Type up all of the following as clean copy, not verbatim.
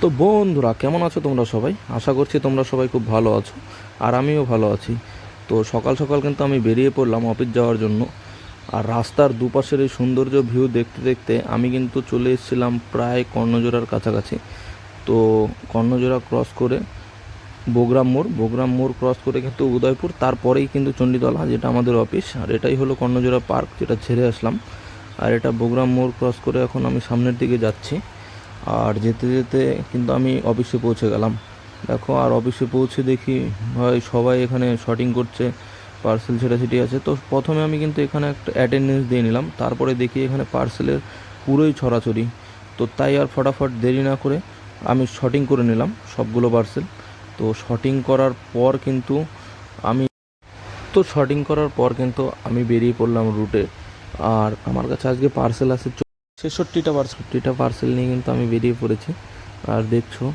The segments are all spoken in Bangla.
তো বন্ধুরা, কেমন আছো তোমরা সবাই? আশা করছি তোমরা সবাই খুব ভালো আছো, আর আমিও ভালো আছি। তো সকাল সকাল কিন্তু আমি বেরিয়ে পড়লাম অফিস যাওয়ার জন্য। আর রাস্তার দুপাশের এই সৌন্দর্য ভিউ দেখতে দেখতে আমি কিন্তু চলে এসেছিলাম প্রায় কর্ণজোড়ার কাছাকাছি। তো কর্ণজোড়া ক্রস করে বগুড়াম মোড় ক্রস করে কিন্তু উদয়পুর, তারপরেই কিন্তু চণ্ডীতলা, যেটা আমাদের অফিস। আর এটাই হলো কর্ণজোড়া পার্ক, যেটা ছেড়ে আসলাম। আর এটা বগুড়াম মোড় ক্রস করে এখন আমি সামনের দিকে যাচ্ছি। আর যেতে যেতে কিন্তু আমি অফিসে পৌঁছে গেলাম। দেখো, আর অফিসে পৌঁছে দেখি ভাই সবাই এখানে শটিং করছে, পার্সেল ছেটাছেটি আছে। তো প্রথমে আমি কিন্তু এখানে একটা অ্যাটেন্ডেন্স দিয়ে নিলাম, তারপরে দেখি এখানে পার্সেলের পুরোই ছড়াছড়ি। তো তাই আর ফটাফট দেরি না করে আমি শটিং করে নিলাম সবগুলো পার্সেল। তো শটিং করার পর কিন্তু আমি আমি বেরিয়ে পড়লাম রুটে। আর আমার কাছে আজকে পার্সেল আছে 66টা পার্সেল নিয়ে কিন্তু আমি বেরিয়ে পড়েছি। আর দেখছো,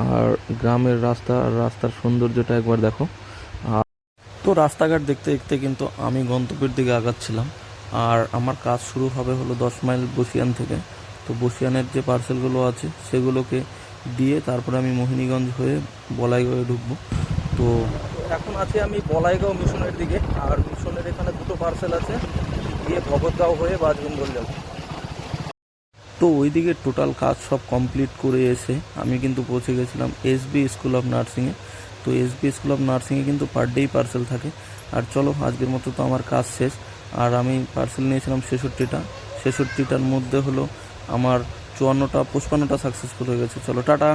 আর গ্রামের রাস্তা আর রাস্তার সৌন্দর্যটা একবার দেখো। আর তো রাস্তাঘাট দেখতে দেখতে কিন্তু আমি গন্তব্যের দিকে আগাচ্ছিলাম। আর আমার কাজ শুরু হবে হলো 10 মাইল বসিয়ান থেকে। তো বসিয়ানের যে পার্সেলগুলো আছে সেগুলোকে দিয়ে তারপরে আমি মোহিনীগঞ্জ হয়ে বলাইগাঁওয়ে ঢুকবো। তো এখন আছি আমি বলাইগাঁও মিশনের দিকে। আর মিশনের এখানে দুটো পার্সেল আছে, দিয়ে ভগতগাঁও হয়ে বাজবেঙ্গল যাব। তো ওইদিকে টোটাল কাজ সব কমপ্লিট করে এসে আমি কিন্তু পৌঁছে গেছিলাম এসবি স্কুল অফ নার্সিংয়ে। তো এসবি স্কুল অফ নার্সিংয়ে কিন্তু পার ডেই পার্সেল থাকে। আর চলো, আজকের মতো তো আমার কাজ শেষ। আর আমি পার্সেল নিয়েছিলাম 66টার মধ্যে হলো আমার 54টা 55টা সাকসেসফুল হয়ে গেছে। চলো, টাটা।